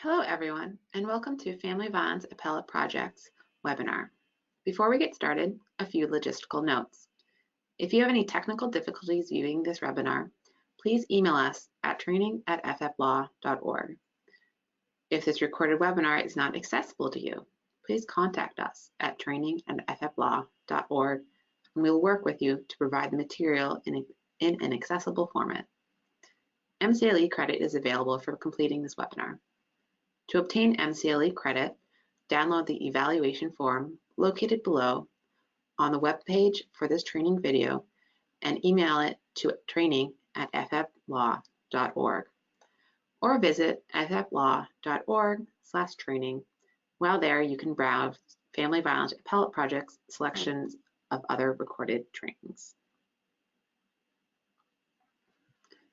Hello everyone, and welcome to Family Violence Appellate Project's webinar. Before we get started, a few logistical notes. If you have any technical difficulties viewing this webinar, please email us at training@fflaw.org. If this recorded webinar is not accessible to you, please contact us at training@fflaw.org and we will work with you to provide the material in an accessible format. MCLE credit is available for completing this webinar. To obtain MCLE credit, download the evaluation form located below on the web page for this training video and email it to training@fflaw.org or visit fflaw.org/training. While there, you can browse Family Violence Appellate Project's selections of other recorded trainings.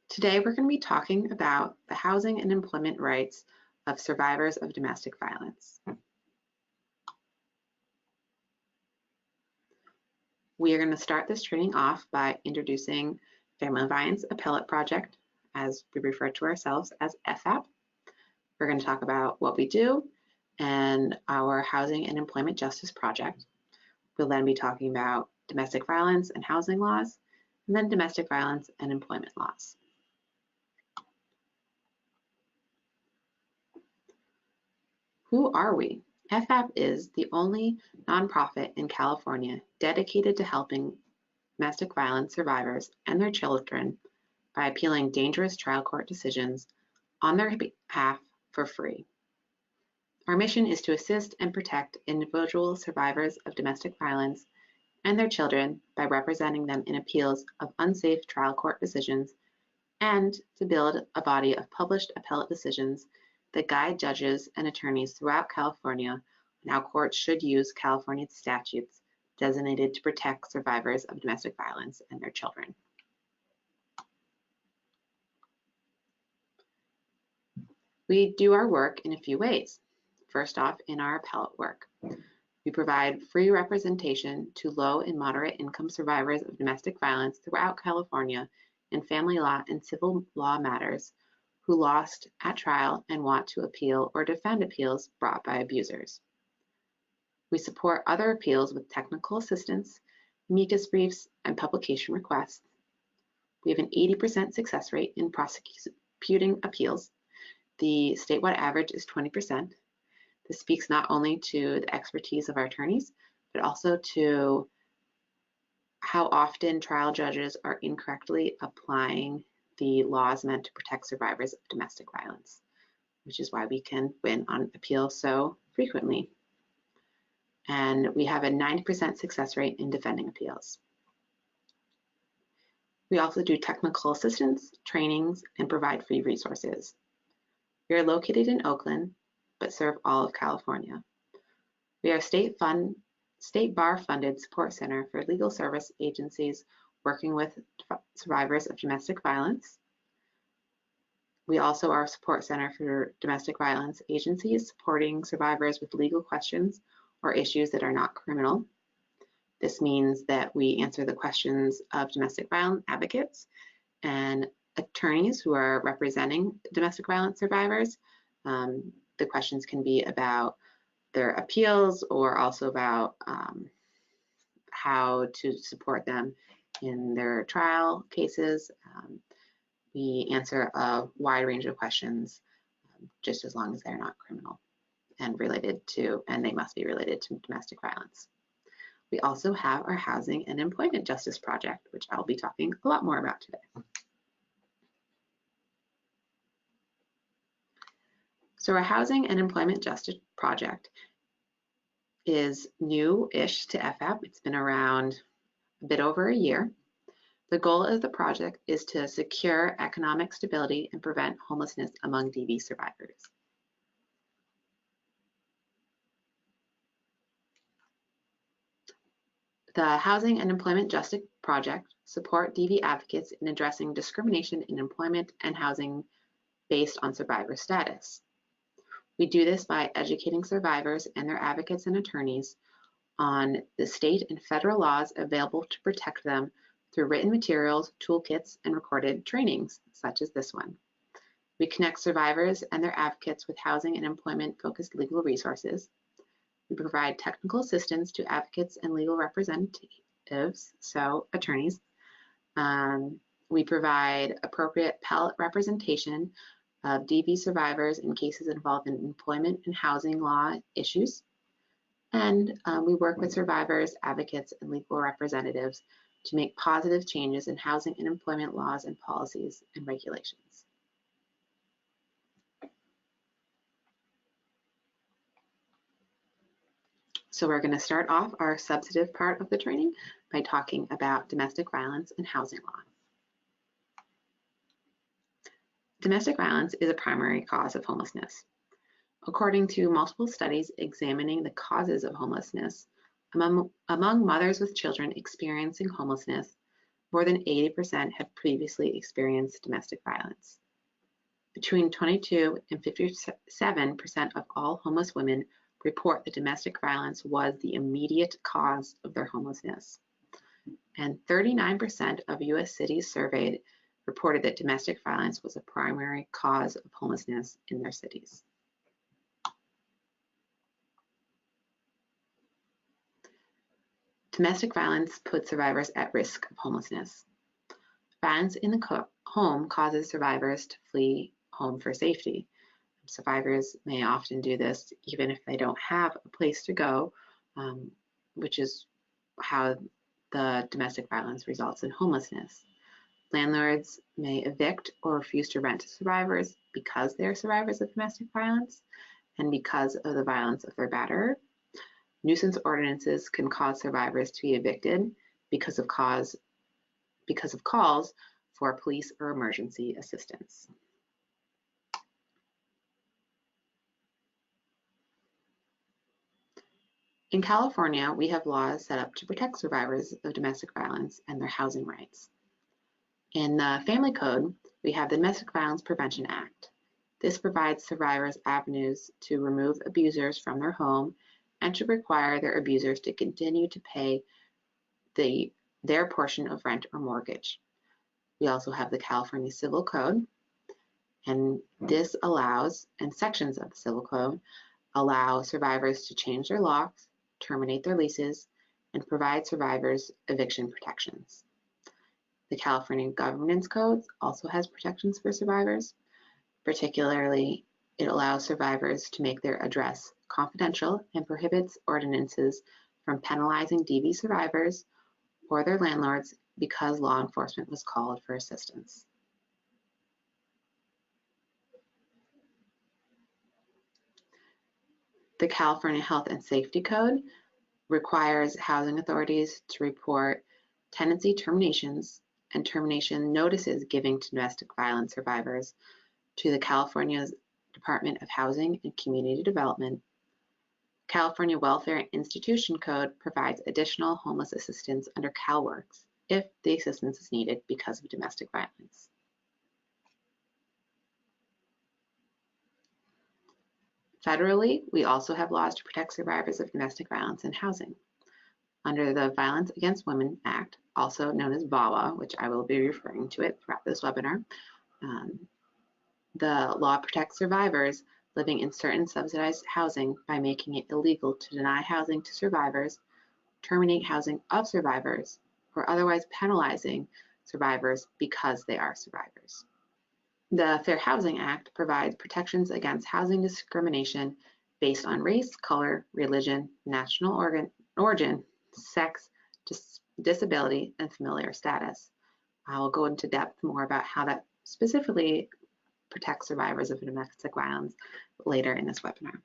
Today, we're going to be talking about the housing and employment rights of survivors of domestic violence. We are going to start this training off by introducing Family Violence Appellate Project, as we refer to ourselves as FAP. We're going to talk about what we do and our Housing and Employment Justice Project. We'll then be talking about domestic violence and housing laws, and then domestic violence and employment laws. Who are we? FAP is the only nonprofit in California dedicated to helping domestic violence survivors and their children by appealing dangerous trial court decisions on their behalf for free. Our mission is to assist and protect individual survivors of domestic violence and their children by representing them in appeals of unsafe trial court decisions and to build a body of published appellate decisions that guide judges and attorneys throughout California on how courts should use California statutes designated to protect survivors of domestic violence and their children. We do our work in a few ways. First off, in our appellate work, we provide free representation to low and moderate income survivors of domestic violence throughout California in family law and civil law matters who lost at trial and want to appeal or defend appeals brought by abusers. We support other appeals with technical assistance, amicus briefs, and publication requests. We have an 80% success rate in prosecuting appeals. The statewide average is 20%. This speaks not only to the expertise of our attorneys, but also to how often trial judges are incorrectly applying the laws meant to protect survivors of domestic violence, which is why we can win on appeal so frequently. And we have a 90% success rate in defending appeals. We also do technical assistance, trainings, and provide free resources. We are located in Oakland, but serve all of California. We are a state bar-funded support center for legal service agencies working with survivors of domestic violence. We also are a support center for domestic violence agencies supporting survivors with legal questions or issues that are not criminal. This means that we answer the questions of domestic violence advocates and attorneys who are representing domestic violence survivors. The questions can be about their appeals or also about how to support them in their trial cases. We answer a wide range of questions, just as long as they're not criminal and they must be related to domestic violence. We also have our Housing and Employment Justice Project, which I'll be talking a lot more about today. So our Housing and Employment Justice Project is new-ish to FAP. It's been around a bit over a year. The goal of the project is to secure economic stability and prevent homelessness among DV survivors. The Housing and Employment Justice Project support DV advocates in addressing discrimination in employment and housing based on survivor status. We do this by educating survivors and their advocates and attorneys on the state and federal laws available to protect them through written materials, toolkits, and recorded trainings, such as this one. We connect survivors and their advocates with housing and employment-focused legal resources. We provide technical assistance to advocates and legal representatives, so attorneys. We provide appropriate appellate representation of DV survivors in cases involving employment and housing law issues. And we work with survivors, advocates, and legal representatives to make positive changes in housing and employment laws and policies and regulations. So we're going to start off our substantive part of the training by talking about domestic violence and housing law. Domestic violence is a primary cause of homelessness. According to multiple studies examining the causes of homelessness, among mothers with children experiencing homelessness, more than 80% had previously experienced domestic violence. Between 22 and 57% of all homeless women report that domestic violence was the immediate cause of their homelessness. And 39% of U.S. cities surveyed reported that domestic violence was a primary cause of homelessness in their cities. Domestic violence puts survivors at risk of homelessness. Violence in the home causes survivors to flee home for safety. Survivors may often do this even if they don't have a place to go, which is how the domestic violence results in homelessness. Landlords may evict or refuse to rent to survivors because they are survivors of domestic violence and because of the violence of their batterer. Nuisance ordinances can cause survivors to be evicted because of calls for police or emergency assistance. In California, we have laws set up to protect survivors of domestic violence and their housing rights. In the Family Code, we have the Domestic Violence Prevention Act. This provides survivors avenues to remove abusers from their home and to require their abusers to continue to pay their portion of rent or mortgage. We also have the California Civil Code, and this allows, and sections of the Civil Code allow survivors to change their locks, terminate their leases, and provide survivors eviction protections. The California Governance Code also has protections for survivors. Particularly, it allows survivors to make their address confidential and prohibits ordinances from penalizing DV survivors or their landlords because law enforcement was called for assistance. The California Health and Safety Code requires housing authorities to report tenancy terminations and termination notices given to domestic violence survivors to the California's Department of Housing and Community Development. California Welfare and Institution Code provides additional homeless assistance under CalWORKS if the assistance is needed because of domestic violence. Federally, we also have laws to protect survivors of domestic violence in housing. Under the Violence Against Women Act, also known as VAWA, which I will be referring to it throughout this webinar, the law protects survivors living in certain subsidized housing by making it illegal to deny housing to survivors, terminate housing of survivors, or otherwise penalizing survivors because they are survivors. The Fair Housing Act provides protections against housing discrimination based on race, color, religion, national origin, sex, disability, and familial status. I will go into depth more about how that specifically protects survivors of domestic violence later in this webinar.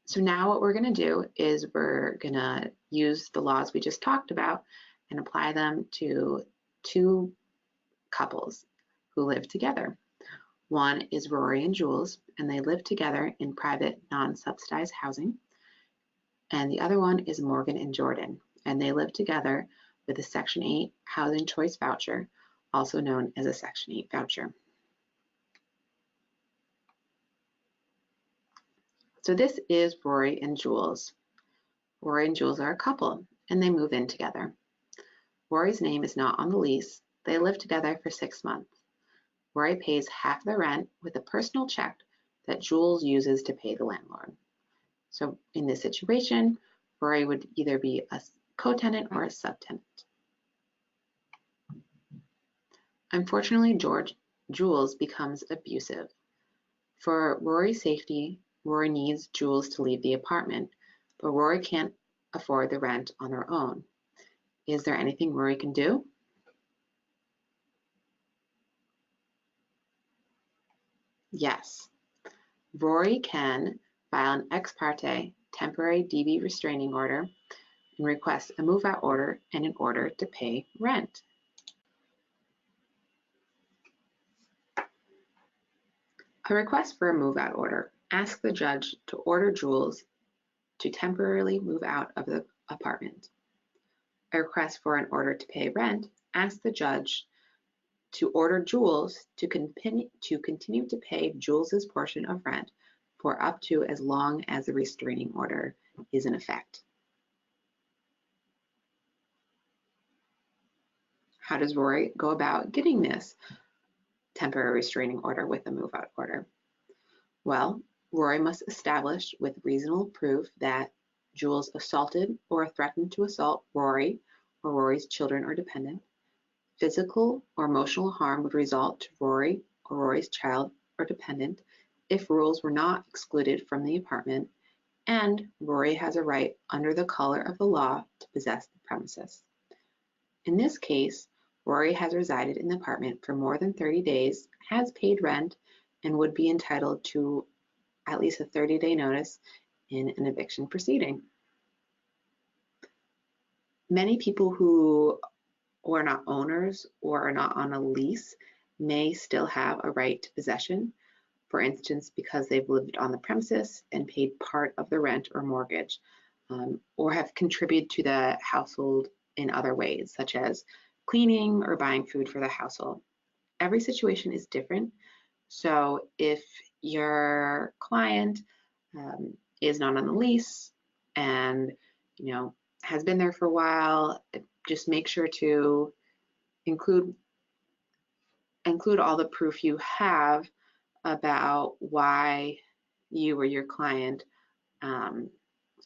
So now what we're going to do is we're going to use the laws we just talked about and apply them to two couples who live together. One is Rory and Jules, and they live together in private, non-subsidized housing. And the other one is Morgan and Jordan, and they live together with a Section 8 Housing Choice Voucher, also known as a Section 8 voucher. So this is Rory and Jules. Rory and Jules are a couple, and they move in together. Rory's name is not on the lease. They live together for 6 months. Rory pays half the rent with a personal check that Jules uses to pay the landlord. So in this situation, Rory would either be a co-tenant or a subtenant. Unfortunately, Jules becomes abusive. For Rory's safety, Rory needs Jules to leave the apartment, but Rory can't afford the rent on her own. Is there anything Rory can do? Yes. Rory can file an ex parte temporary DV restraining order and request a move-out order and an order to pay rent. A request for a move-out order asks the judge to order Jules to temporarily move out of the apartment. A request for an order to pay rent asks the judge to order Jules to continue to pay Jules's portion of rent for up to as long as the restraining order is in effect. How does Rory go about getting this temporary restraining order with a move-out order? Well, Rory must establish with reasonable proof that Jules assaulted or threatened to assault Rory or Rory's children or dependent. Physical or emotional harm would result to Rory or Rory's child or dependent if rules were not excluded from the apartment, and Rory has a right under the color of the law to possess the premises. In this case, Rory has resided in the apartment for more than 30 days, has paid rent, and would be entitled to at least a 30-day notice in an eviction proceeding. Many people who are not owners or are not on a lease may still have a right to possession, for instance, because they've lived on the premises and paid part of the rent or mortgage, or have contributed to the household in other ways, such as cleaning or buying food for the household. Every situation is different. So if your client is not on the lease and has been there for a while, just make sure to include all the proof you have about why you or your client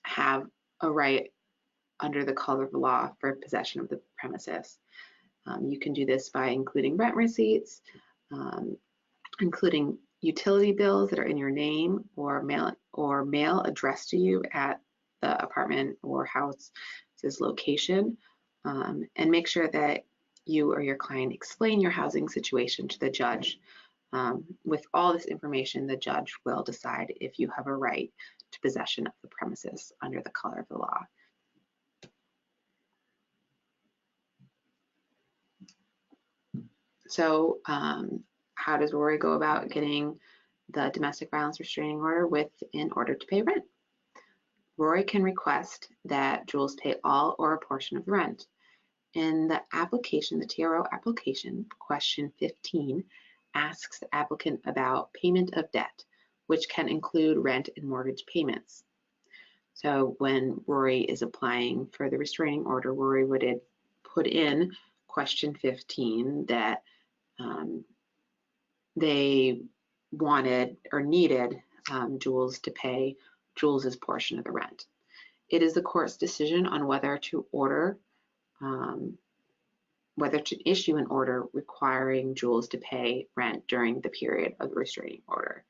have a right under the color of the law for possession of the premises. You can do this by including rent receipts, including utility bills that are in your name or mail addressed to you at the apartment or house's location, and make sure that you or your client explain your housing situation to the judge. With all this information, the judge will decide if you have a right to possession of the premises under the color of the law. So how does Rory go about getting the domestic violence restraining order in order to pay rent? Rory can request that Jules pay all or a portion of the rent. In the application, the TRO application, question 15, asks the applicant about payment of debt, which can include rent and mortgage payments. So when Rory is applying for the restraining order, Rory would put in question 15 that they wanted or needed Jules to pay Jules's portion of the rent. It is the court's decision on whether to issue an order requiring Jules to pay rent during the period of the restraining order.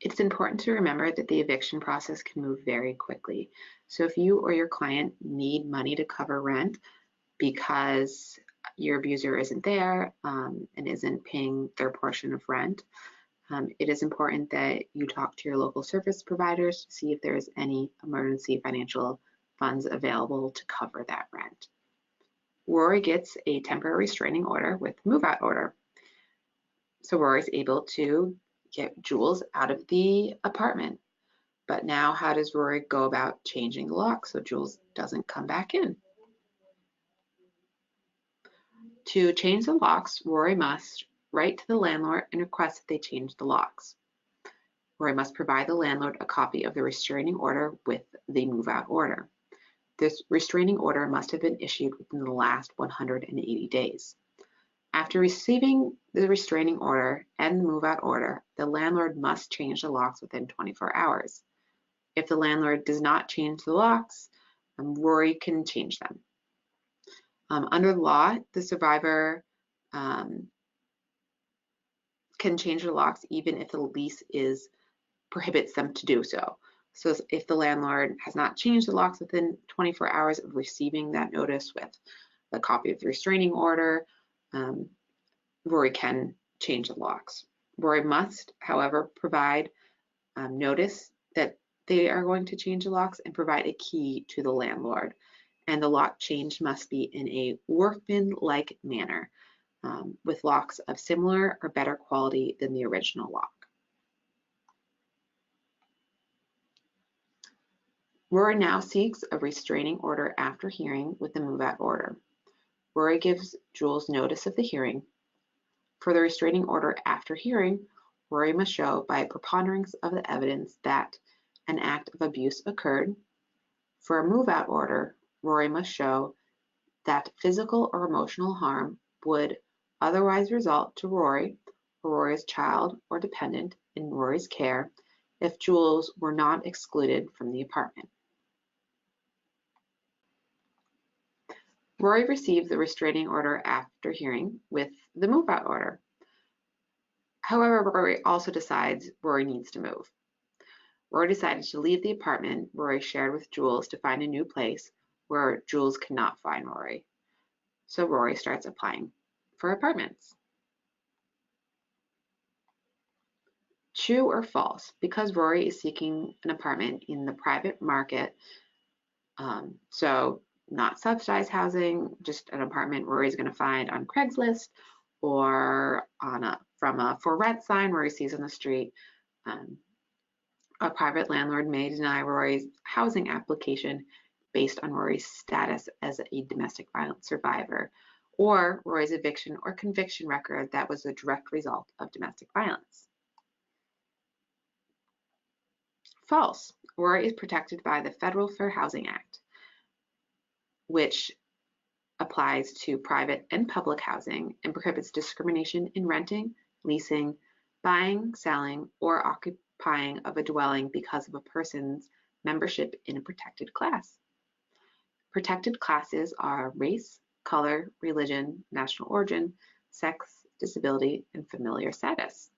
It's important to remember that the eviction process can move very quickly. So if you or your client need money to cover rent because your abuser isn't there and isn't paying their portion of rent, it is important that you talk to your local service providers to see if there is any emergency financial funds available to cover that rent. Rory gets a temporary restraining order with move-out order. So Rory's able to get Jules out of the apartment. But now how does Rory go about changing the lock so Jules doesn't come back in? To change the locks, Rory must write to the landlord and request that they change the locks. Rory must provide the landlord a copy of the restraining order with the move-out order. This restraining order must have been issued within the last 180 days. After receiving the restraining order and the move-out order, the landlord must change the locks within 24 hours. If the landlord does not change the locks, Rory can change them. Under the law, the survivor can change the locks even if the lease prohibits them to do so. So if the landlord has not changed the locks within 24 hours of receiving that notice with a copy of the restraining order, Rory can change the locks. Rory must, however, provide notice that they are going to change the locks and provide a key to the landlord. And the lock change must be in a workman-like manner, with locks of similar or better quality than the original lock. Rory now seeks a restraining order after hearing with the move-out order. Rory gives Jules notice of the hearing. For the restraining order after hearing, Rory must show by a preponderance of the evidence that an act of abuse occurred. For a move-out order, Rory must show that physical or emotional harm would otherwise result to Rory or Rory's child or dependent in Rory's care if Jules were not excluded from the apartment. Rory received the restraining order after hearing with the move-out order. However, Rory also decides Rory needs to move. Rory decided to leave the apartment Rory shared with Jules to find a new place where Jules cannot find Rory. So Rory starts applying for apartments. True or false? Because Rory is seeking an apartment in the private market, so not subsidized housing, just an apartment Rory's going to find on Craigslist or from a for rent sign Rory sees on the street. A private landlord may deny Rory's housing application based on Rory's status as a domestic violence survivor or Rory's eviction or conviction record that was a direct result of domestic violence. False. Rory is protected by the Federal Fair Housing Act, which applies to private and public housing and prohibits discrimination in renting, leasing, buying, selling, or occupying of a dwelling because of a person's membership in a protected class. Protected classes are race, color, religion, national origin, sex, disability, and familiar status.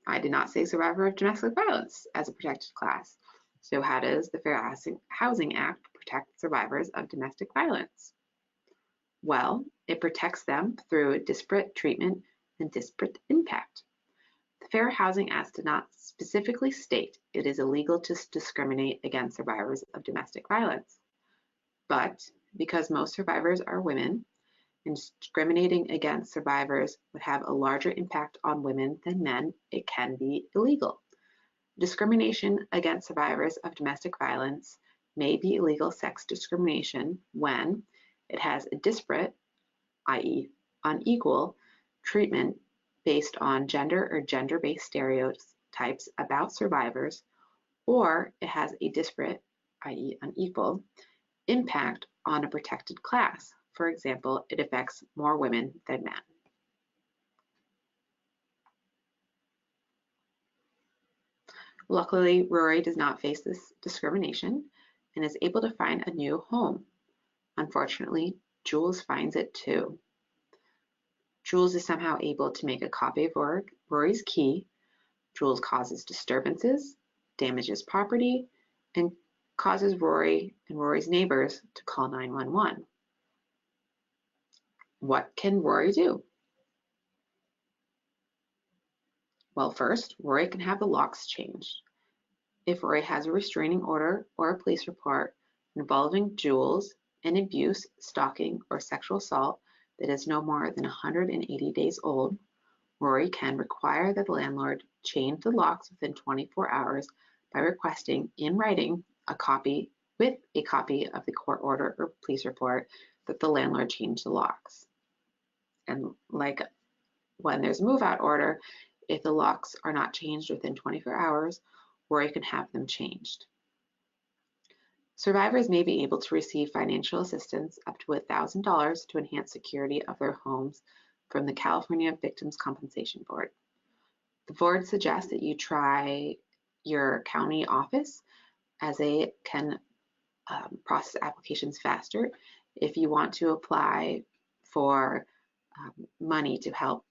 I did not say survivor of domestic violence as a protected class. So how does the Fair Housing Act protect survivors of domestic violence? Well, it protects them through disparate treatment and disparate impact. The Fair Housing Act did not specifically state it is illegal to discriminate against survivors of domestic violence. But because most survivors are women, and discriminating against survivors would have a larger impact on women than men, it can be illegal. Discrimination against survivors of domestic violence may be illegal sex discrimination when it has a disparate, i.e., unequal, treatment based on gender or gender-based stereotypes about survivors, or it has a disparate, i.e., unequal, impact on a protected class. For example, it affects more women than men. Luckily, Rory does not face this discrimination and is able to find a new home. Unfortunately, Jules finds it too. Jules is somehow able to make a copy of Rory's key. Jules causes disturbances, damages property, and causes Rory and Rory's neighbors to call 911. What can Rory do? Well, first, Rory can have the locks changed. If Rory has a restraining order or a police report involving Jules in abuse, stalking, or sexual assault that is no more than 180 days old, Rory can require that the landlord change the locks within 24 hours by requesting in writing a copy of the court order or police report that the landlord changed the locks. And like when there's a move-out order, if the locks are not changed within 24 hours, Rory can have them changed. Survivors may be able to receive financial assistance up to $1,000 to enhance security of their homes from the California Victims Compensation Board. The board suggests that you try your county office, as they can process applications faster if you want to apply for money to help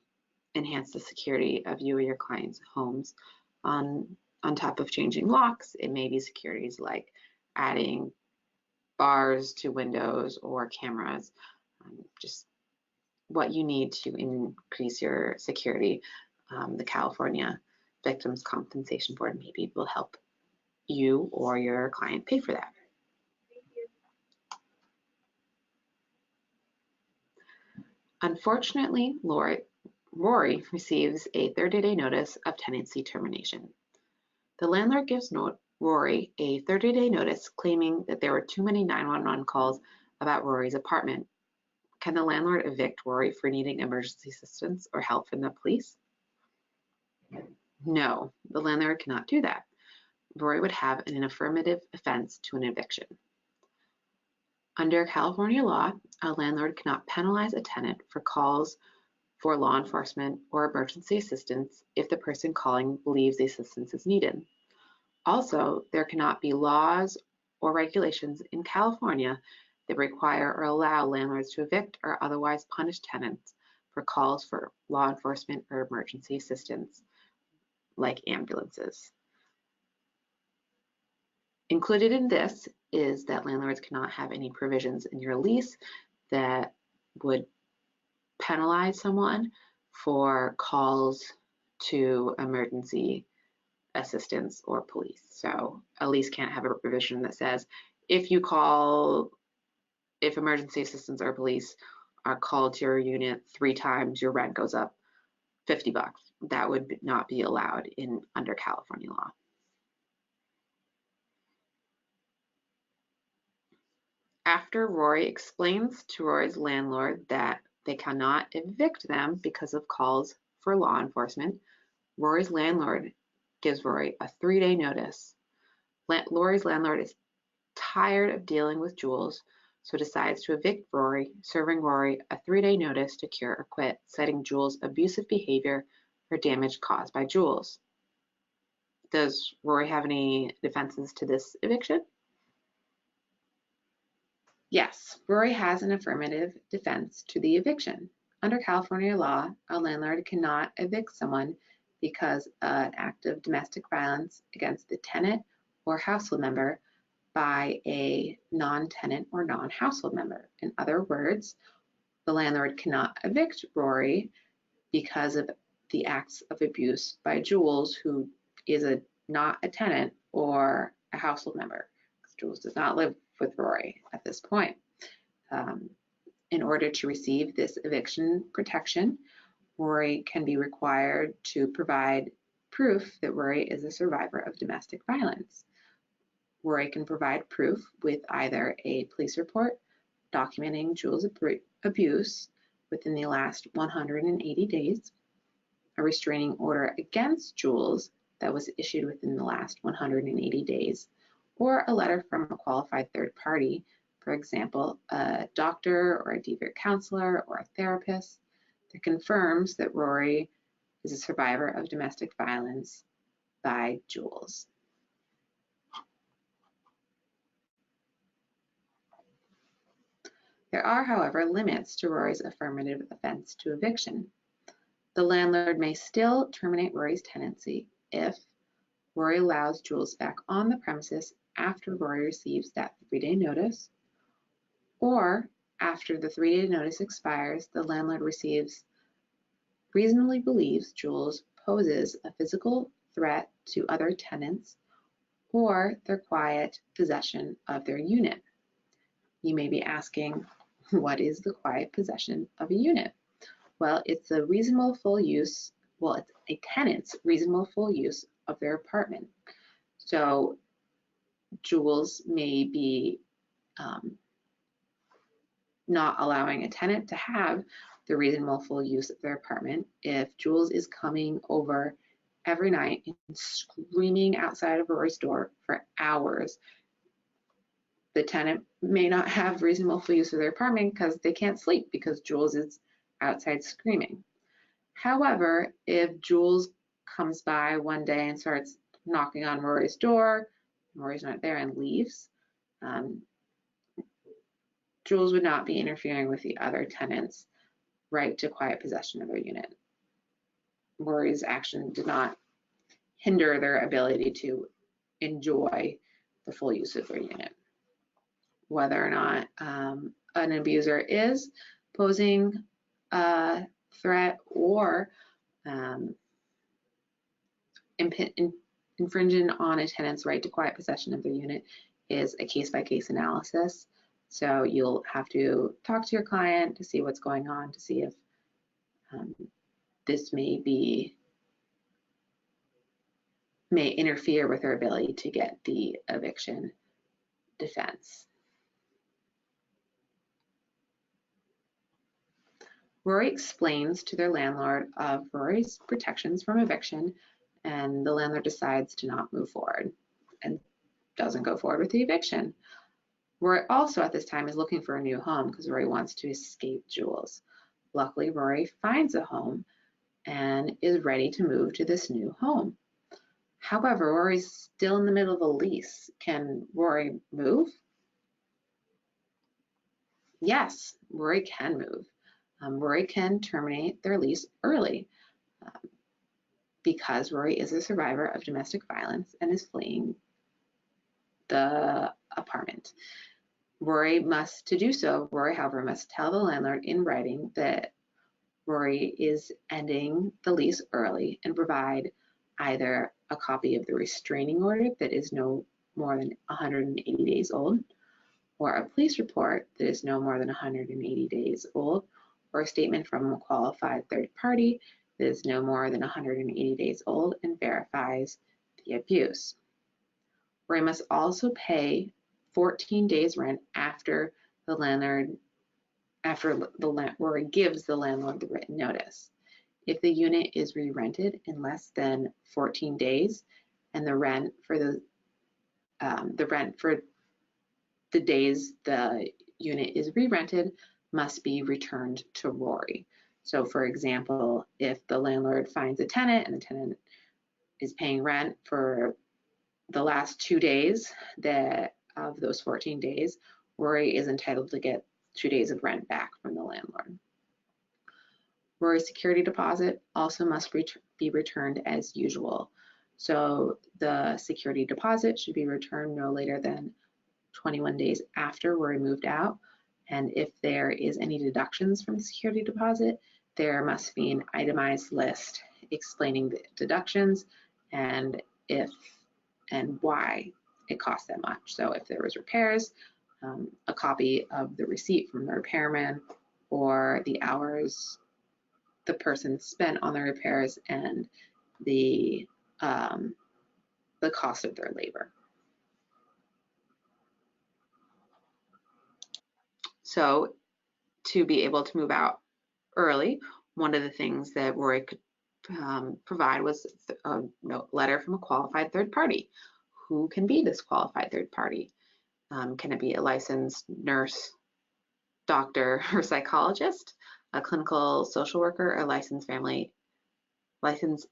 enhance the security of you or your clients' homes. On top of changing locks, it may be securities like adding bars to windows or cameras, just what you need to increase your security. The California Victims Compensation Board maybe will help you or your client pay for that. Unfortunately, Rory receives a 30-day notice of tenancy termination. The landlord gives Rory a 30-day notice claiming that there were too many 911 calls about Rory's apartment. Can the landlord evict Rory for needing emergency assistance or help from the police? No, the landlord cannot do that. Rory would have an affirmative offense to an eviction. Under California law, a landlord cannot penalize a tenant for calls for law enforcement or emergency assistance if the person calling believes the assistance is needed. Also, there cannot be laws or regulations in California that require or allow landlords to evict or otherwise punish tenants for calls for law enforcement or emergency assistance, like ambulances. Included in this is that landlords cannot have any provisions in your lease that would penalize someone for calls to emergency assistance or police. So a lease can't have a provision that says if emergency assistance or police are called to your unit 3 times, your rent goes up $50. That would not be allowed under California law. After Rory explains to Rory's landlord that they cannot evict them because of calls for law enforcement, Rory's landlord gives Rory a 3-day notice. Rory's landlord is tired of dealing with Jules, so decides to evict Rory, serving Rory a 3-day notice to cure or quit, citing Jules' abusive behavior or damage caused by Jules. Does Rory have any defenses to this eviction? Yes, Rory has an affirmative defense to the eviction. Under California law, a landlord cannot evict someone because an act of domestic violence against the tenant or household member by a non-tenant or non-household member. In other words, the landlord cannot evict Rory because of the acts of abuse by Jules, who is not a tenant or a household member. Jules does not live with Rory at this point. In order to receive this eviction protection, Rory can be required to provide proof that Rory is a survivor of domestic violence. Rory can provide proof with either a police report documenting Jules' abuse within the last 180 days, a restraining order against Jules that was issued within the last 180 days, or a letter from a qualified third party, for example, a doctor or a DV counselor or a therapist, that confirms that Rory is a survivor of domestic violence by Jules. There are, however, limits to Rory's affirmative offense to eviction. The landlord may still terminate Rory's tenancy if Rory allows Jules back on the premises after Rory receives that 3-day notice, or after the 3-day notice expires, the landlord reasonably believes Jules poses a physical threat to other tenants or their quiet possession of their unit. You may be asking, what is the quiet possession of a unit? Well, it's a reasonable full use, it's a tenant's reasonable full use of their apartment. So Jules may be not allowing a tenant to have the reasonable full use of their apartment if Jules is coming over every night and screaming outside of Rory's door for hours, The tenant may not have reasonable use of their apartment because they can't sleep because Jules is outside screaming. However, if Jules comes by one day and starts knocking on Rory's door, Rory's not there and leaves, Jules would not be interfering with the other tenants' right to quiet possession of their unit. Rory's action did not hinder their ability to enjoy the full use of their unit. Whether or not an abuser is posing a threat or infringing on a tenant's right to quiet possession of their unit is a case-by-case analysis. So you'll have to talk to your client to see what's going on, to see if this may interfere with their ability to get the eviction defense. Rory explains to their landlord of Rory's protections from eviction, and the landlord decides to not move forward and doesn't go forward with the eviction. Rory also at this time is looking for a new home because Rory wants to escape Jules. Luckily, Rory finds a home and is ready to move to this new home. However, Rory's still in the middle of a lease. Can Rory move? Yes, Rory can move. Rory can terminate their lease early because Rory is a survivor of domestic violence and is fleeing the apartment. Rory to do so, Rory, however, must tell the landlord in writing that Rory is ending the lease early and provide either a copy of the restraining order that is no more than 180 days old, or a police report that is no more than 180 days old, or a statement from a qualified third party that is no more than 180 days old and verifies the abuse. Rory must also pay 14 days rent after Rory gives the landlord the written notice. If the unit is re-rented in less than 14 days and the rent for the days the unit is re-rented must be returned to Rory. So for example, if the landlord finds a tenant and the tenant is paying rent for the last 2 days of those 14 days, Rory is entitled to get 2 days of rent back from the landlord. Rory's security deposit also must be returned as usual. So the security deposit should be returned no later than 21 days after Rory moved out. And if there is any deductions from the security deposit, there must be an itemized list explaining the deductions and why it costs that much. So if there was repairs, a copy of the receipt from the repairman or the hours the person spent on the repairs and the cost of their labor. So to be able to move out early, one of the things that Rory could provide was a letter from a qualified third party. Who can be this qualified third party? Can it be a licensed nurse, doctor, or psychologist, a clinical social worker, a licensed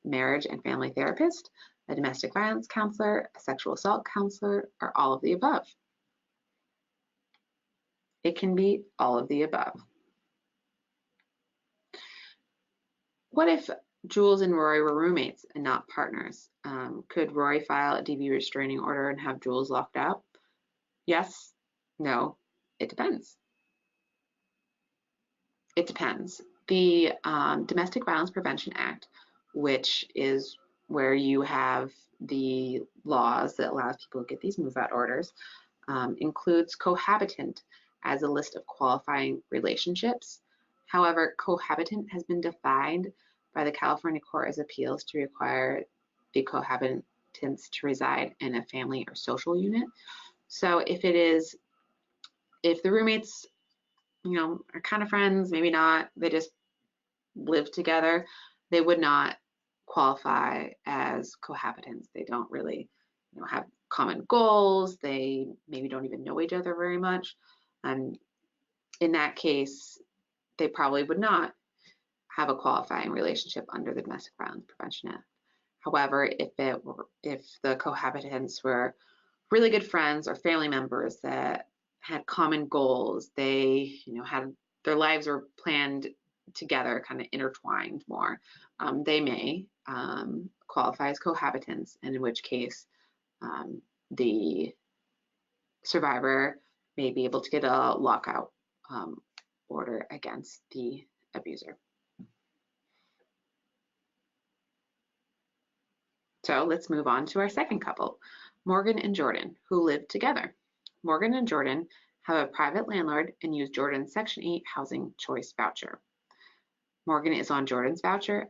marriage and family therapist, a domestic violence counselor, a sexual assault counselor, or all of the above? It can be all of the above. What if Jules and Rory were roommates and not partners? Could Rory file a DV restraining order and have Jules locked out? Yes, no, it depends. It depends. The Domestic Violence Prevention Act, which is where you have the laws that allow people to get these move-out orders, includes cohabitant as a list of qualifying relationships. However, cohabitant has been defined by the California Court of Appeals to require the cohabitants to reside in a family or social unit. So if the roommates, are kind of friends, maybe not, they just live together, they would not qualify as cohabitants. They don't really, have common goals. They maybe don't even know each other very much. In that case, they probably would not have a qualifying relationship under the Domestic Violence Prevention Act. However, if the cohabitants were really good friends or family members that had common goals, they had their lives were planned together, kind of intertwined more, they may qualify as cohabitants, and in which case the survivor may be able to get a lockout order against the abuser. So let's move on to our second couple, Morgan and Jordan, who live together. Morgan and Jordan have a private landlord and use Jordan's Section 8 housing choice voucher. Morgan is on Jordan's voucher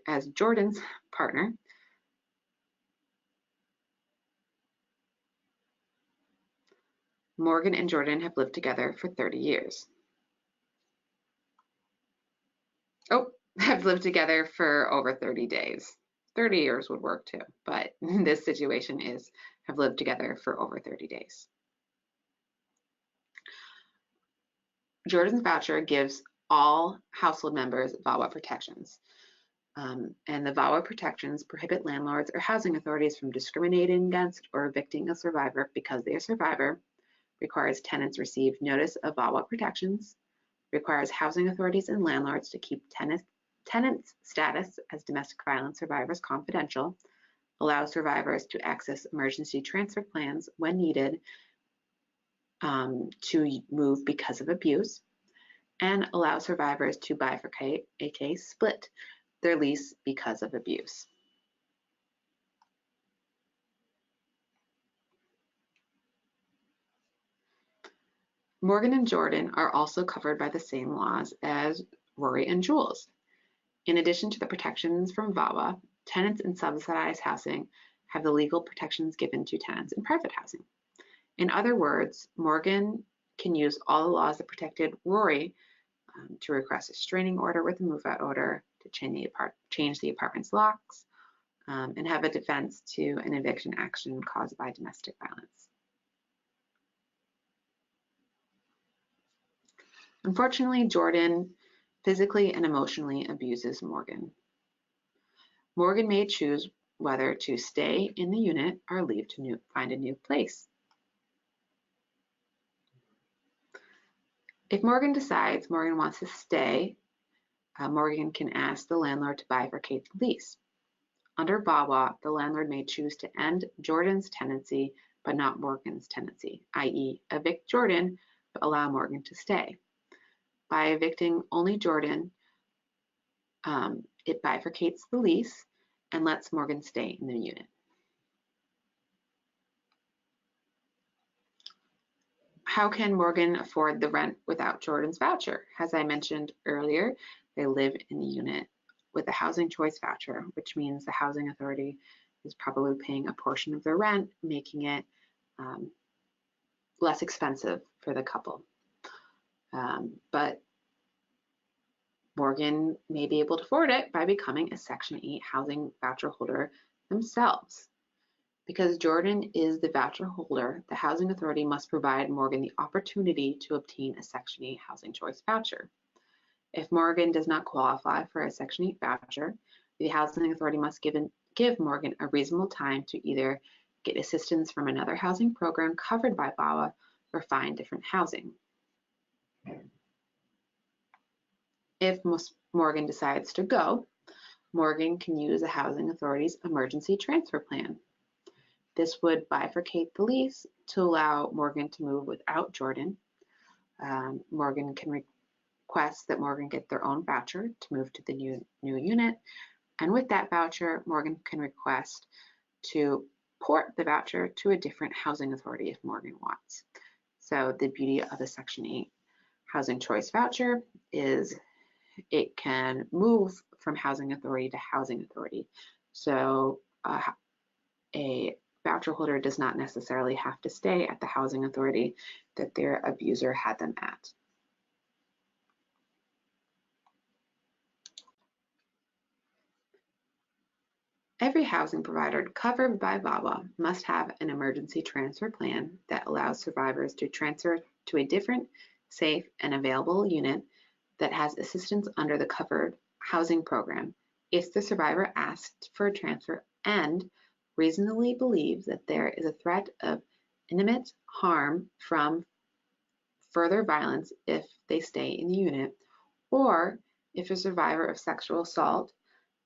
as Jordan's partner. Morgan and Jordan have lived together for 30 years. Oh, have lived together for over 30 days. 30 years would work too, but this situation is have lived together for over 30 days. Jordan's voucher gives all household members VAWA protections. And the VAWA protections prohibit landlords or housing authorities from discriminating against or evicting a survivor because they are a survivor, requires tenants receive notice of VAWA protections, requires housing authorities and landlords to keep tenants' status as domestic violence survivors confidential, allows survivors to access emergency transfer plans when needed to move because of abuse, and allows survivors to bifurcate, aka split, their lease because of abuse. Morgan and Jordan are also covered by the same laws as Rory and Jules. In addition to the protections from VAWA, tenants in subsidized housing have the legal protections given to tenants in private housing. In other words, Morgan can use all the laws that protected Rory to request a restraining order with a move-out order, to change the apartment's locks, and have a defense to an eviction action caused by domestic violence. Unfortunately, Jordan physically and emotionally abuses Morgan. Morgan may choose whether to stay in the unit or leave to find a new place. If Morgan decides Morgan wants to stay, Morgan can ask the landlord to bifurcate the lease. Under VAWA, the landlord may choose to end Jordan's tenancy but not Morgan's tenancy, i.e. evict Jordan but allow Morgan to stay. By evicting only Jordan, it bifurcates the lease and lets Morgan stay in the unit. How can Morgan afford the rent without Jordan's voucher? As I mentioned earlier, they live in the unit with a housing choice voucher, which means the housing authority is probably paying a portion of their rent, making it less expensive for the couple. But Morgan may be able to afford it by becoming a Section 8 housing voucher holder themselves. Because Jordan is the voucher holder, the housing authority must provide Morgan the opportunity to obtain a Section 8 housing choice voucher. If Morgan does not qualify for a Section 8 voucher, the housing authority must give Morgan a reasonable time to either get assistance from another housing program covered by VAWA or find different housing. If Morgan decides to go, Morgan can use a housing authority's emergency transfer plan. This would bifurcate the lease to allow Morgan to move without Jordan. Morgan can request that Morgan get their own voucher to move to the new unit. And with that voucher, Morgan can request to port the voucher to a different housing authority if Morgan wants. So the beauty of a Section 8 housing choice voucher is it can move from housing authority to housing authority. So a voucher holder does not necessarily have to stay at the housing authority that their abuser had them at. Every housing provider covered by VAWA must have an emergency transfer plan that allows survivors to transfer to a different, safe, and available unit that has assistance under the covered housing program if the survivor asked for a transfer and reasonably believes that there is a threat of imminent harm from further violence if they stay in the unit, or if a survivor of sexual assault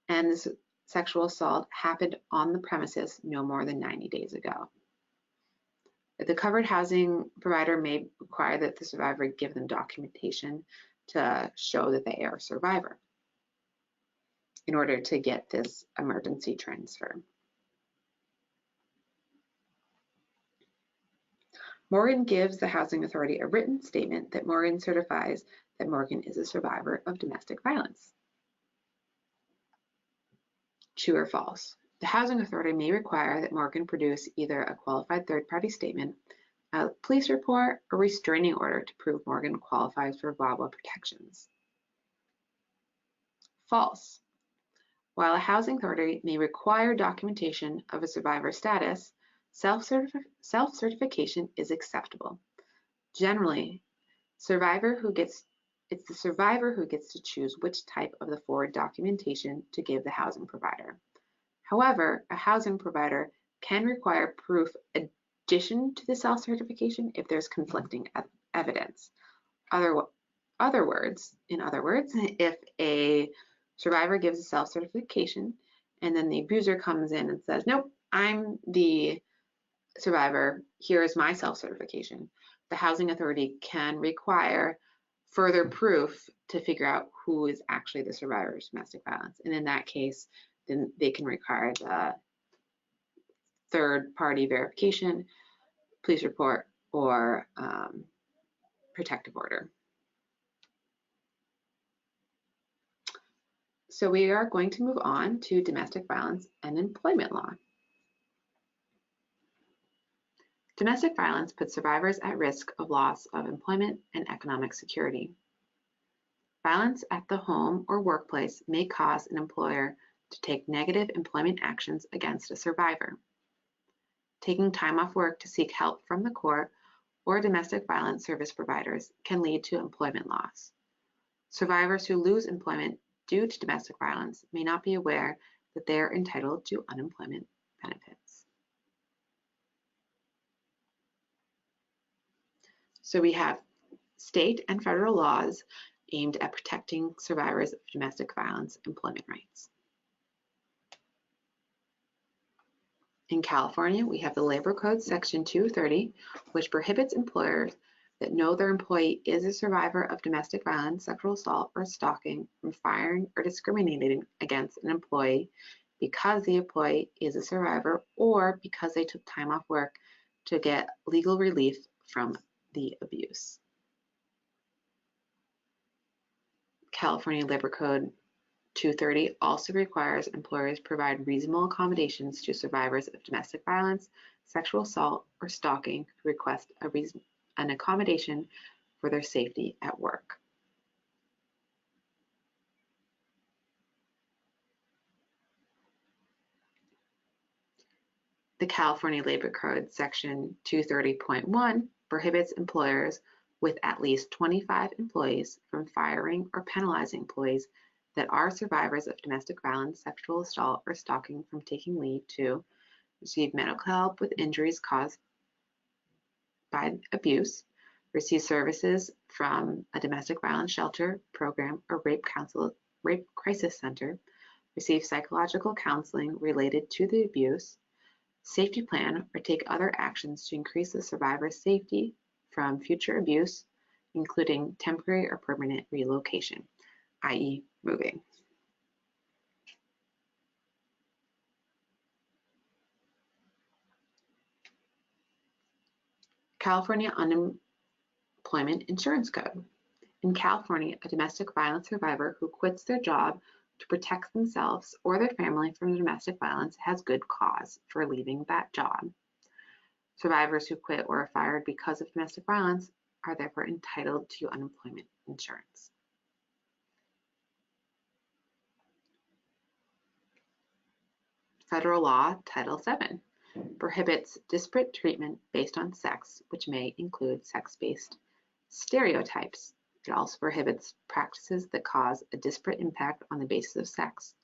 and this sexual assault happened on the premises no more than 90 days ago. The covered housing provider may require that the survivor give them documentation to show that they are a survivor in order to get this emergency transfer. Morgan gives the Housing Authority a written statement that Morgan certifies that Morgan is a survivor of domestic violence. True or false? The Housing Authority may require that Morgan produce either a qualified third-party statement, a police report, or restraining order to prove Morgan qualifies for VAWA protections. False. While a housing authority may require documentation of a survivor status, self-certification is acceptable. Generally, it's the survivor who gets to choose which type of the forward documentation to give the housing provider. However, a housing provider can require proof addition to the self-certification if there's conflicting evidence. In other words, if a survivor gives a self-certification and then the abuser comes in and says, nope, I'm the survivor, here is my self-certification, the housing authority can require further proof to figure out who is actually the survivor of domestic violence. And in that case, then they can require the third-party verification, police report, or protective order. So we are going to move on to domestic violence and employment law. Domestic violence puts survivors at risk of loss of employment and economic security. Violence at the home or workplace may cause an employer to take negative employment actions against a survivor. Taking time off work to seek help from the court or domestic violence service providers can lead to employment loss. Survivors who lose employment due to domestic violence may not be aware that they are entitled to unemployment benefits. So we have state and federal laws aimed at protecting survivors of domestic violence employment rights. In California, we have the Labor Code Section 230, which prohibits employers that know their employee is a survivor of domestic violence, sexual assault, or stalking from firing or discriminating against an employee because the employee is a survivor or because they took time off work to get legal relief from the abuse. California Labor Code 230 also requires employers provide reasonable accommodations to survivors of domestic violence, sexual assault, or stalking who request an accommodation for their safety at work. The California Labor Code Section 230.1 prohibits employers with at least 25 employees from firing or penalizing employees that are survivors of domestic violence, sexual assault, or stalking from taking leave to receive medical help with injuries caused by abuse, receive services from a domestic violence shelter, program, or rape crisis center, receive psychological counseling related to the abuse, safety plan, or take other actions to increase the survivor's safety from future abuse, including temporary or permanent relocation, i.e. moving. California Unemployment Insurance Code. In California, a domestic violence survivor who quits their job to protect themselves or their family from domestic violence has good cause for leaving that job. Survivors who quit or are fired because of domestic violence are therefore entitled to unemployment insurance. Federal Law Title VII prohibits disparate treatment based on sex, which may include sex-based stereotypes. It also prohibits practices that cause a disparate impact on the basis of sex,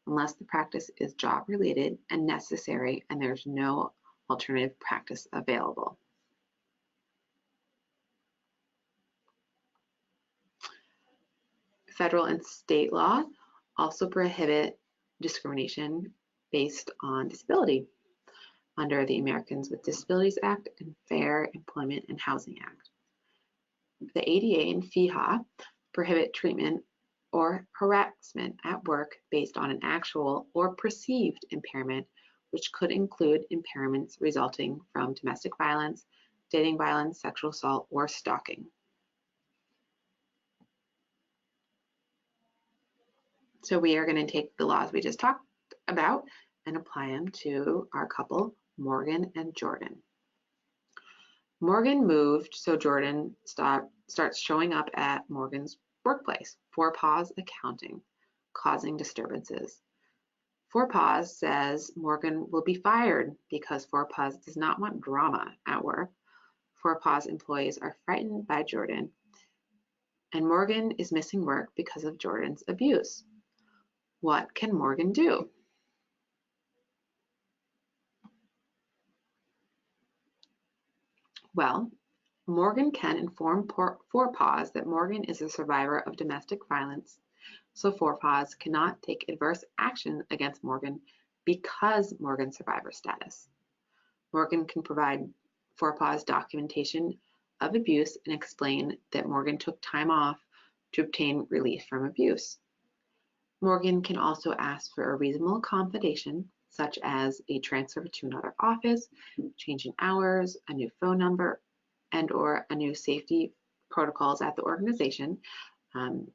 unless the practice is job-related and necessary and there's no alternative practice available. Federal and state law also prohibit discrimination based on disability under the Americans with Disabilities Act and Fair Employment and Housing Act. The ADA and FEHA prohibit treatment or harassment at work based on an actual or perceived impairment, which could include impairments resulting from domestic violence, dating violence, sexual assault, or stalking. So we are going to take the laws we just talked about and apply them to our couple, Morgan and Jordan. Morgan moved, so Jordan starts showing up at Morgan's workplace, Four Paws Accounting, causing disturbances. Four Paws says Morgan will be fired because Four Paws does not want drama at work. Four Paws employees are frightened by Jordan, and Morgan is missing work because of Jordan's abuse. What can Morgan do? Well, Morgan can inform Four Paws that Morgan is a survivor of domestic violence, so Four Paws cannot take adverse action against Morgan because Morgan's survivor status. Morgan can provide Four Paws documentation of abuse and explain that Morgan took time off to obtain relief from abuse. Morgan can also ask for a reasonable accommodation, such as a transfer to another office, change in hours, a new phone number, and/or a new safety protocols at the organization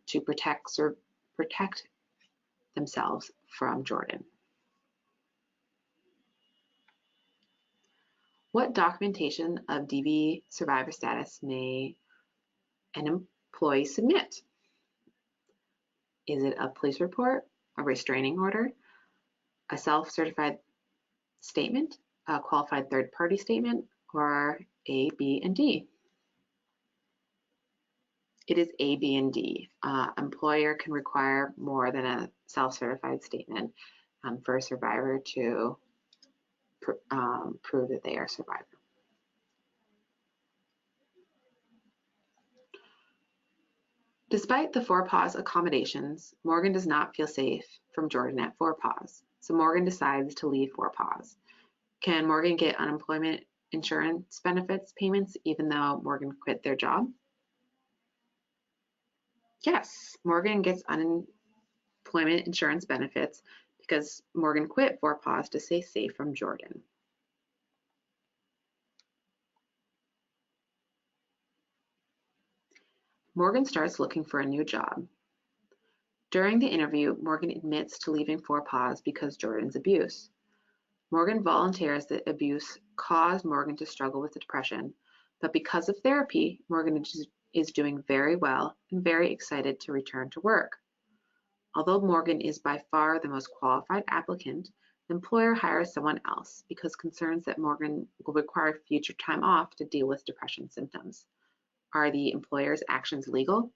to protect themselves from Jordan. What documentation of DV survivor status may an employee submit? Is it a police report, a restraining order, a self-certified statement, a qualified third-party statement, or A, B, and D? It is A, B, and D. Employer can require more than a self-certified statement for a survivor to prove that they are a survivor. Despite the Four Paws accommodations, Morgan does not feel safe from Jordan at Four Paws, so Morgan decides to leave Four Paws. Can Morgan get unemployment insurance benefits payments even though Morgan quit their job? Yes, Morgan gets unemployment insurance benefits because Morgan quit Four Paws to stay safe from Jordan. Morgan starts looking for a new job. During the interview, Morgan admits to leaving Four Paws because Jordan's abuse. Morgan volunteers that abuse caused Morgan to struggle with depression, but because of therapy, Morgan is doing very well and very excited to return to work. Although Morgan is by far the most qualified applicant, the employer hires someone else because concerns that Morgan will require future time off to deal with depression symptoms. Are the employer's actions legal?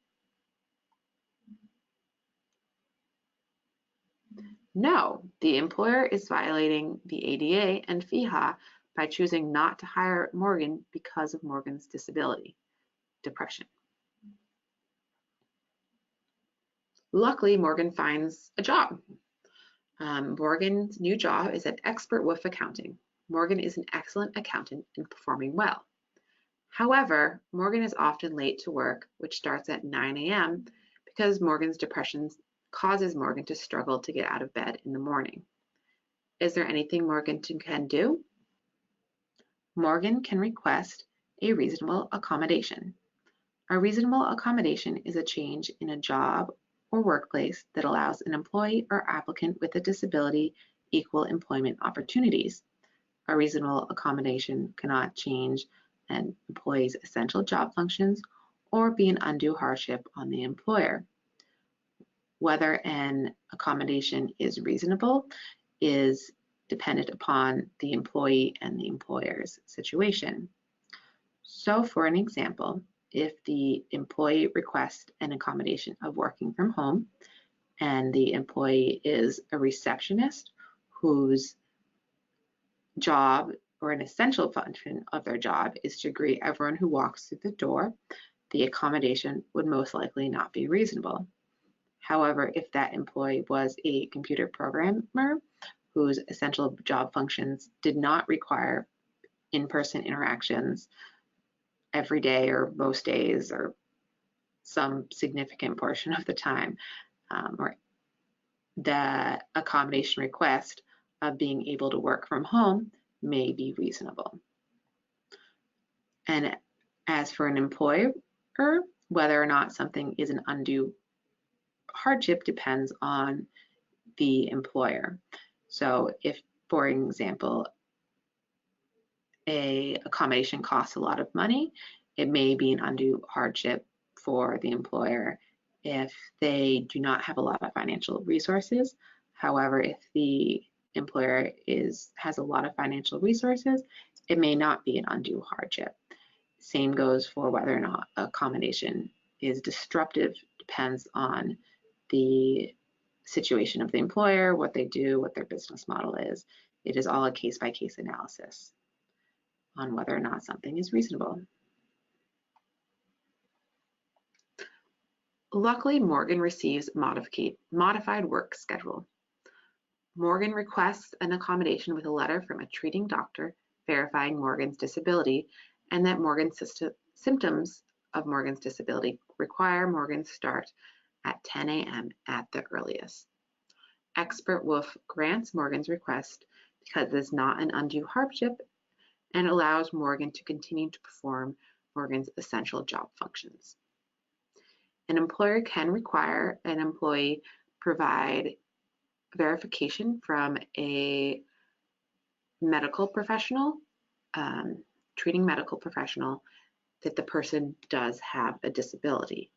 No, the employer is violating the ADA and FEHA by choosing not to hire Morgan because of Morgan's disability, depression. Luckily, Morgan finds a job. Morgan's new job is at Expert Wolf Accounting. Morgan is an excellent accountant and performing well. However, Morgan is often late to work, which starts at 9 a.m. because Morgan's depression causes Morgan to struggle to get out of bed in the morning. Is there anything Morgan can do? Morgan can request a reasonable accommodation. A reasonable accommodation is a change in a job or workplace that allows an employee or applicant with a disability equal employment opportunities. A reasonable accommodation cannot change an employee's essential job functions or be an undue hardship on the employer. Whether an accommodation is reasonable is dependent upon the employee and the employer's situation. So for an example, if the employee requests an accommodation of working from home and the employee is a receptionist whose job or an essential function of their job is to greet everyone who walks through the door, the accommodation would most likely not be reasonable. However, if that employee was a computer programmer whose essential job functions did not require in-person interactions every day or most days or some significant portion of the time, or the accommodation request of being able to work from home may be reasonable. And as for an employer, whether or not something is an undue hardship depends on the employer. So if, for example, a accommodation costs a lot of money, it may be an undue hardship for the employer if they do not have a lot of financial resources. However, if the employer has a lot of financial resources, it may not be an undue hardship. Same goes for whether or not accommodation is disruptive, depends on the situation of the employer, what they do, what their business model is. It is all a case-by-case analysis on whether or not something is reasonable. Luckily, Morgan receives modified work schedule. Morgan requests an accommodation with a letter from a treating doctor verifying Morgan's disability and that Morgan's symptoms of Morgan's disability require Morgan's start at 10 a.m. at the earliest. Expert Wolf grants Morgan's request because it is not an undue hardship and allows Morgan to continue to perform Morgan's essential job functions. An employer can require an employee provide verification from a medical professional, treating medical professional, that the person does have a disability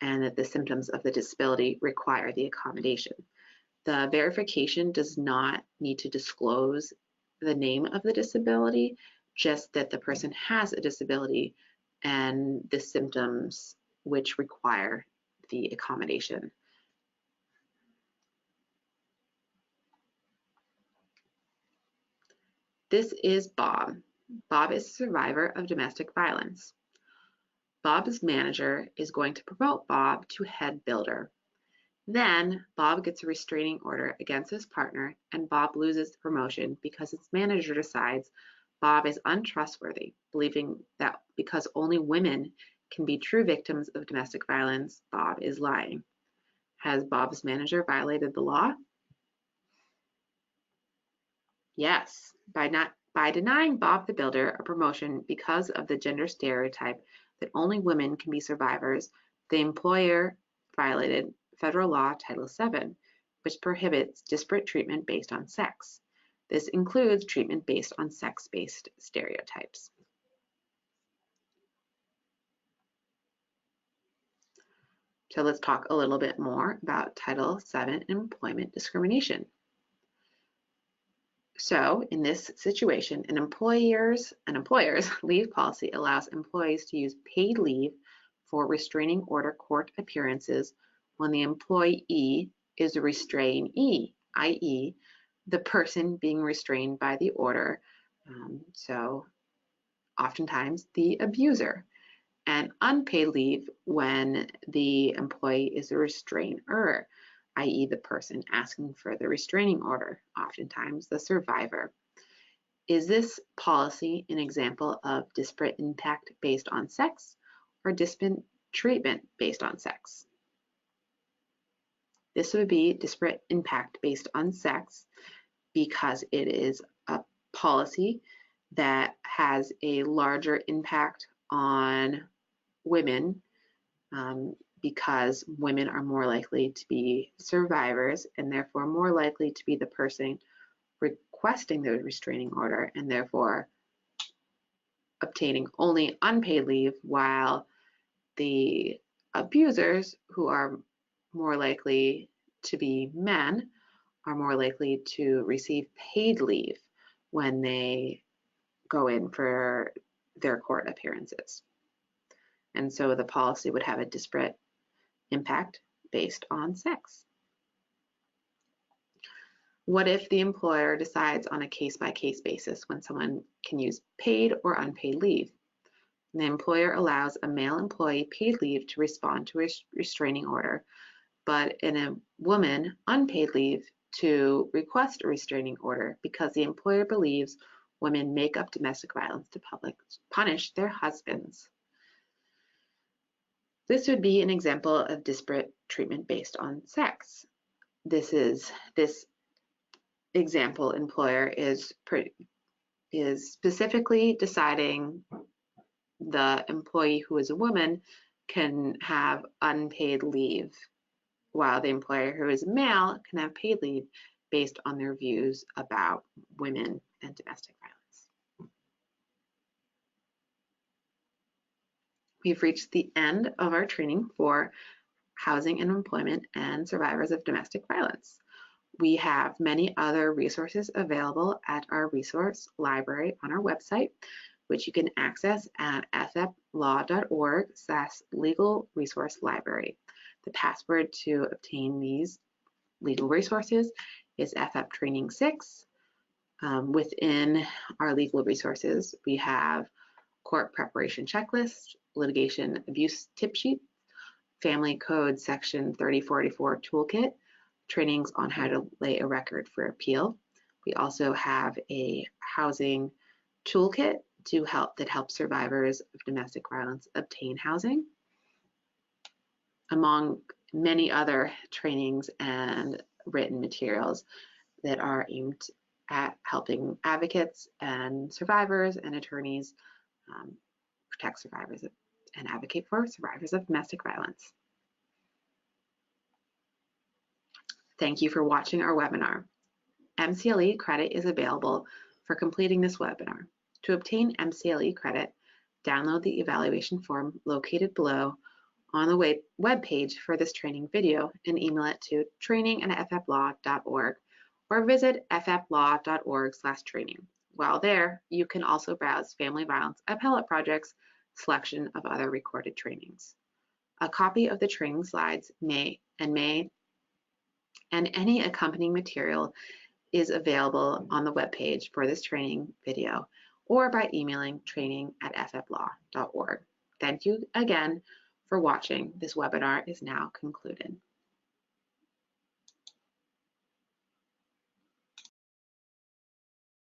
and that the symptoms of the disability require the accommodation. The verification does not need to disclose the name of the disability, just that the person has a disability and the symptoms which require the accommodation. This is Bob. Bob is a survivor of domestic violence. Bob's manager is going to promote Bob to head builder. Then Bob gets a restraining order against his partner and Bob loses the promotion because his manager decides Bob is untrustworthy, believing that because only women can be true victims of domestic violence, Bob is lying. Has Bob's manager violated the law? Yes, by denying Bob the builder a promotion because of the gender stereotype that only women can be survivors, the employer violated Federal Law Title VII, which prohibits disparate treatment based on sex. This includes treatment based on sex-based stereotypes. So let's talk a little bit more about Title VII employment discrimination. So in this situation, an employer's leave policy allows employees to use paid leave for restraining order court appearances when the employee is a restrainee, i.e., the person being restrained by the order, so oftentimes the abuser, and unpaid leave when the employee is a restrainer, i.e. the person asking for the restraining order, oftentimes the survivor. Is this policy an example of disparate impact based on sex or disparate treatment based on sex? This would be disparate impact based on sex because it is a policy that has a larger impact on women because women are more likely to be survivors and therefore more likely to be the person requesting the restraining order and therefore obtaining only unpaid leave, while the abusers, who are more likely to be men, are more likely to receive paid leave when they go in for their court appearances. And so the policy would have a disparate impact based on sex. What if the employer decides on a case-by-case basis when someone can use paid or unpaid leave? The employer allows a male employee paid leave to respond to a restraining order, but in a woman, unpaid leave to request a restraining order because the employer believes women make up domestic violence to punish their husbands. This would be an example of disparate treatment based on sex. This example employer is specifically deciding the employee who is a woman can have unpaid leave, while the employer who is a male can have paid leave based on their views about women and domestic violence. We've reached the end of our training for housing and employment and survivors of domestic violence. We have many other resources available at our resource library on our website, which you can access at fplaw.org/legal resource library. The password to obtain these legal resources is FF Training 6. Within our legal resources, we have court preparation checklist, litigation abuse tip sheet, family code section 3044 toolkit, trainings on how to lay a record for appeal. We also have a housing toolkit that helps survivors of domestic violence obtain housing, among many other trainings and written materials that are aimed at helping advocates and survivors and attorneys protect survivors and advocate for survivors of domestic violence. Thank you for watching our webinar. MCLE credit is available for completing this webinar. To obtain MCLE credit, download the evaluation form located below on the web page for this training video and email it to training@fflaw.org or visit fflaw.org/training. While there, you can also browse Family Violence Appellate Project's selection of other recorded trainings. A copy of the training slides and any accompanying material is available on the webpage for this training video or by emailing training@fflaw.org. Thank you again for watching. This webinar is now concluded.